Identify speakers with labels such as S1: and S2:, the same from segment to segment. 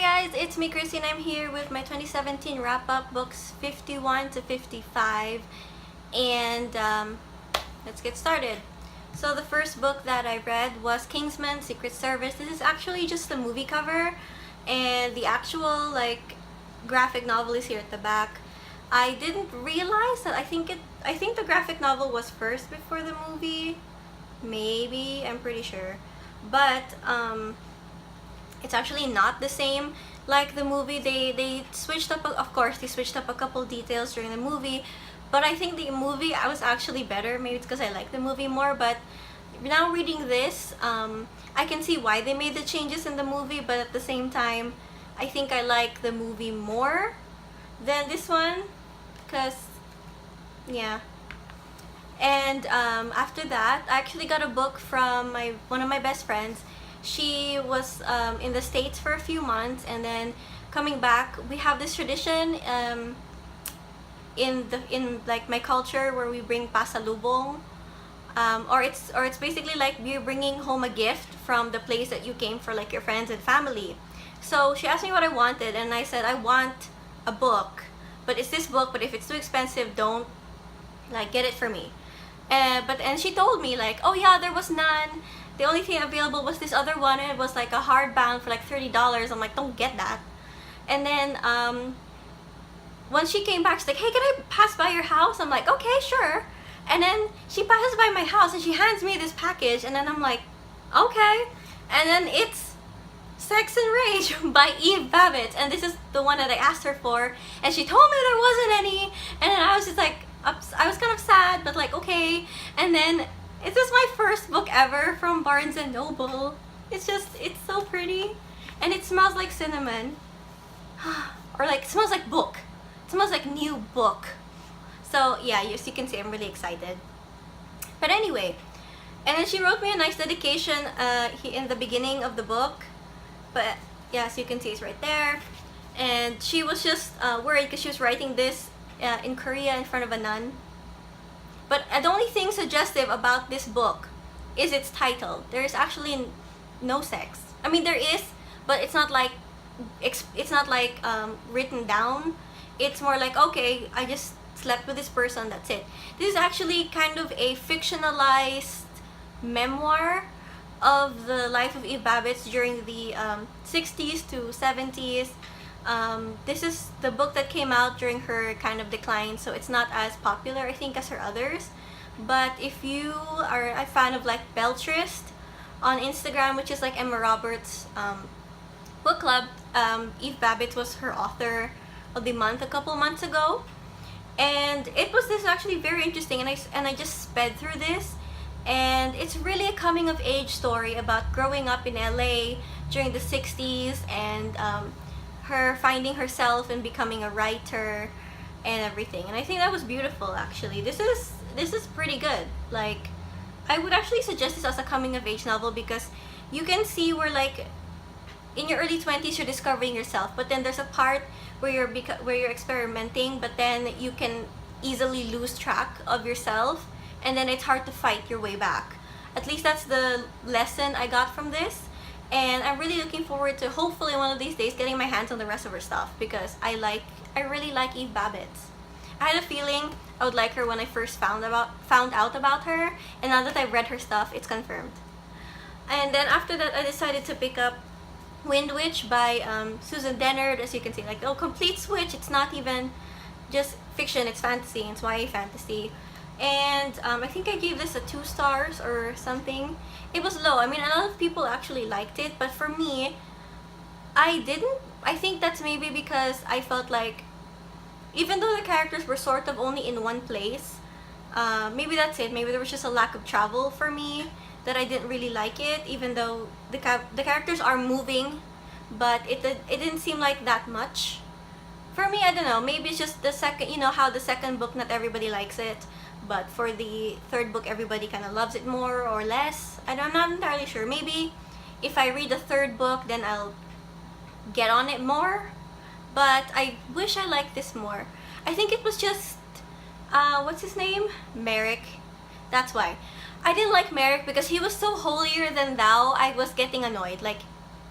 S1: Hi guys, it's me Christine. I'm here with my 2017 wrap-up books 51 to 55 and let's get started. So the first book that I read was Kingsman Secret Service. This is actually just the movie cover and the actual graphic novel is here at the back. I didn't realize that I think the graphic novel was first before the movie. Maybe, I'm pretty sure. But it's actually not the same like the movie. They switched up, of course they switched up a couple details during the movie, but I think the movie I was actually better. Maybe it's because I like the movie more, but now reading this I can see why they made the changes in the movie, but at the same time I think I like the movie more than this one because yeah. And after that I actually got a book from one of my best friends. She was in the States for a few months and then coming back. We have this tradition in like my culture where we bring pasalubong, or it's basically like you're bringing home a gift from the place that you came for, like your friends and family. So she asked me what I wanted and I said I want a book, but it's this book, but if it's too expensive don't get it for me. And she told me like, oh yeah, there was none. The only thing available was this other one, and it was like a hardbound for like $30. I'm like, don't get that. And then once she came back, she's like, hey, can I pass by your house? I'm like, okay, sure. And then she passes by my house and she hands me this package, and then I'm like, okay. And then it's Sex and Rage by Eve Babbitt, and this is the one that I asked her for, and she told me there wasn't any, and then I was just like, I was kind of sad, but like, okay. And then this is my first book ever from Barnes & Noble. It's so pretty. And it smells like cinnamon. Or like, it smells like book. It smells like new book. So yeah, as you can see, I'm really excited. But anyway, and then she wrote me a nice dedication in the beginning of the book. But yeah, as you can see, it's right there. And she was just worried because she was writing this in Korea in front of a nun. But the only thing suggestive about this book is its title. There is actually no sex. I mean, there is, but it's not like written down. It's more like, okay, I just slept with this person, that's it. This is actually kind of a fictionalized memoir of the life of Eve Babbitt during the 60s to 70s. This is the book that came out during her kind of decline, so it's not as popular, I think, as her others. But if you are a fan of like Beltrist on Instagram, which is like Emma Roberts' book club, Eve Babbitt was her author of the month a couple months ago, and this is actually very interesting. And I just sped through this, and it's really a coming of age story about growing up in LA during the 60s and her finding herself and becoming a writer and everything. And I think that was beautiful, actually. This is pretty good. Like, I would actually suggest this as a coming of age novel because you can see where like in your early 20s you're discovering yourself, but then there's a part where you're experimenting, but then you can easily lose track of yourself, and then it's hard to fight your way back. At least that's the lesson I got from this. And I'm really looking forward to hopefully one of these days getting my hands on the rest of her stuff because I really like Eve Babbitt. I had a feeling I would like her when I first found out about her, and now that I've read her stuff, it's confirmed. And then after that, I decided to pick up Wind Witch by Susan Dennard. As you can see, like, oh, complete switch. It's not even just fiction, it's fantasy. It's YA fantasy. And I think I gave this a 2 stars or something. It was low. I mean, a lot of people actually liked it, but for me, I didn't. I think that's maybe because I felt like, even though the characters were sort of only in one place, maybe that's it. Maybe there was just a lack of travel for me that I didn't really like it, even though the characters are moving, but it didn't seem like that much. For me, I don't know, maybe it's just the second, you know how the second book not everybody likes it, but for the third book everybody kind of loves it more or less. I'm not entirely sure. Maybe if I read the third book then I'll get on it more, but I wish I liked this more. I think it was just what's his name? Merrick. That's why. I didn't like Merrick because he was so holier than thou. I was getting annoyed, like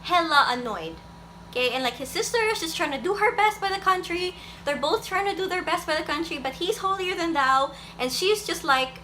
S1: hella annoyed. Okay, and like his sister is just trying to do her best by the country. They're both trying to do their best by the country, but he's holier than thou, and she's just like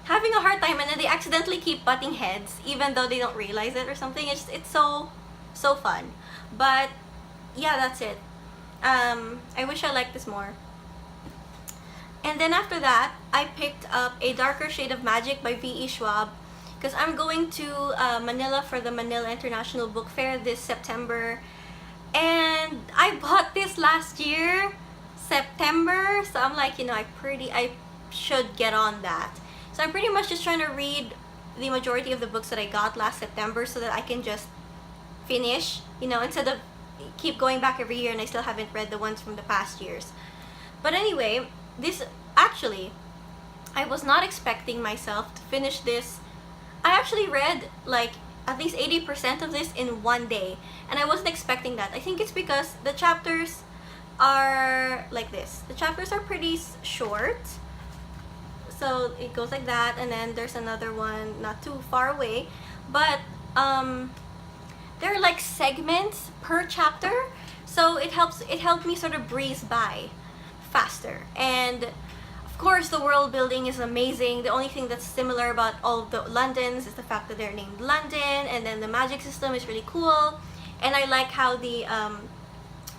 S1: having a hard time, and then they accidentally keep butting heads, even though they don't realize it or something. It's so fun. But yeah, that's it. I wish I liked this more. And then after that, I picked up A Darker Shade of Magic by V.E. Schwab, because I'm going to Manila for the Manila International Book Fair this September. And I bought this last year, September, so I'm like, I should get on that. So I'm pretty much just trying to read the majority of the books that I got last September so that I can just finish, instead of keep going back every year and I still haven't read the ones from the past years. But anyway, this actually, I was not expecting myself to finish this. I actually read like at least 80% of this in one day, and I wasn't expecting that. I think it's because the chapters are like this. The chapters are pretty short. So it goes like that, and then there's another one not too far away, but there are like segments per chapter, so it helped me sort of breeze by faster. And of course the world building is amazing. The only thing that's similar about all of the Londons is the fact that they're named London, and then the magic system is really cool. And I like how the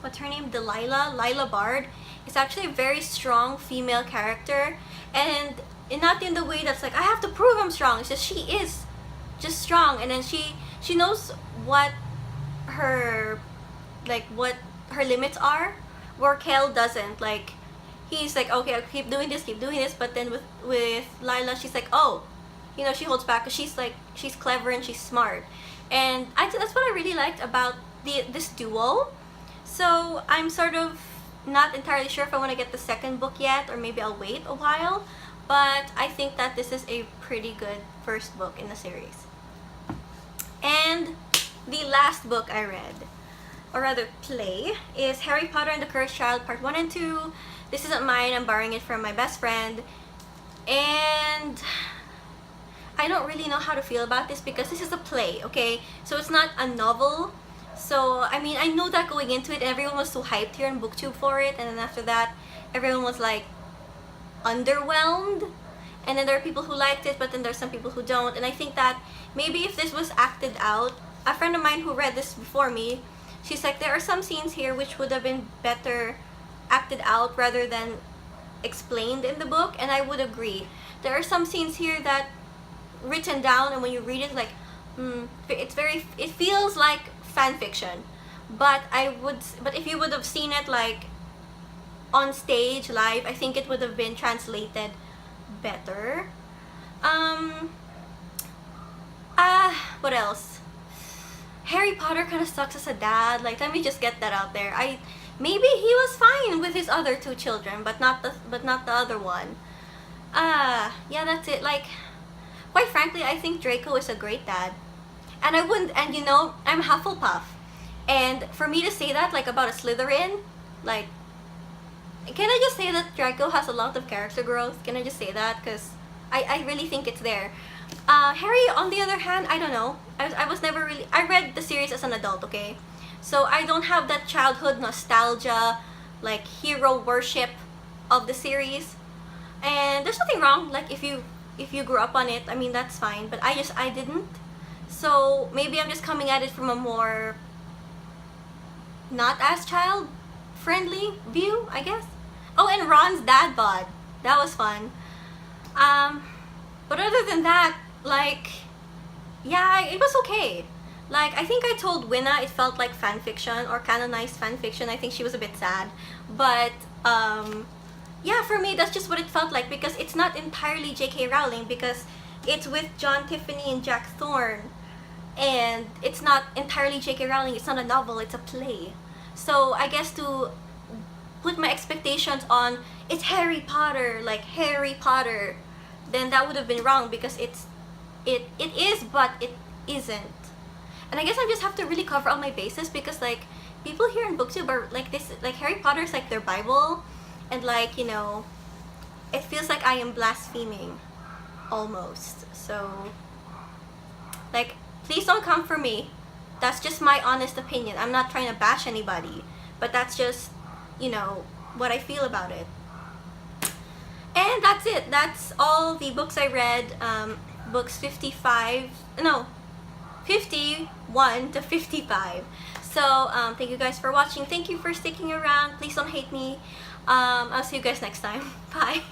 S1: what's her name, Lila Bard is actually a very strong female character, and not in the way that's like I have to prove I'm strong. It's just she is just strong, and then she knows what her limits are, where Kel doesn't. Like he's like, okay, I'll keep doing this, but then with Lila, she's like, oh, she holds back because she's clever and she's smart, and that's what I really liked about this duo. So I'm sort of not entirely sure if I want to get the second book yet, or maybe I'll wait a while, but I think that this is a pretty good first book in the series. And the last book I read, or rather play, is Harry Potter and the Cursed Child Part 1 and 2. This isn't mine, I'm borrowing it from my best friend, and I don't really know how to feel about this because this is a play, okay? So it's not a novel. So, I mean, I know that going into it, and everyone was so hyped here on BookTube for it, and then after that, everyone was like underwhelmed, and then there are people who liked it, but then there's some people who don't. And I think that maybe if this was acted out, a friend of mine who read this before me, she's like, there are some scenes here which would have been better acted out rather than explained in the book, and I would agree. There are some scenes here that written down, and when you read it, like, it feels like fan fiction, but if you would have seen it like on stage live, I think it would have been translated better. What else? Harry Potter kind of sucks as a dad. Like, let me just get that out there. Maybe he was fine with his other two children, but not the other one. Yeah, that's it. Like, quite frankly, I think Draco is a great dad. And I'm Hufflepuff. And for me to say that, like, about a Slytherin, like, can I just say that Draco has a lot of character growth? Can I just say that? Because I really think it's there. Harry, on the other hand, I don't know. I was never really... I read the series as an adult, okay? So I don't have that childhood nostalgia, like, hero worship of the series. And there's nothing wrong, like, if you grew up on it, I mean, that's fine. But I didn't. So maybe I'm just coming at it from a more not as child-friendly view, I guess. Oh, and Ron's dad bod. That was fun. But other than that, like, yeah, it was okay. Like, I think I told Winna it felt like fan fiction or canonized fan fiction. I think she was a bit sad. But, yeah, for me, that's just what it felt like, because it's not entirely J.K. Rowling, because it's with John Tiffany and Jack Thorne. And it's not entirely J.K. Rowling. It's not a novel. It's a play. So I guess to put my expectations on it's Harry Potter, like Harry Potter, then that would have been wrong, because it is, but it isn't. And I guess I just have to really cover all my bases, because like people here in BookTube are like this, like Harry Potter is like their Bible, and like, it feels like I am blaspheming almost. So like, please don't come for me. That's just my honest opinion. I'm not trying to bash anybody, but that's just, you know, what I feel about it. And that's it. That's all the books I read. Books 51 to 55. So thank you guys for watching. Thank you for sticking around. Please don't hate me. I'll see you guys next time. Bye.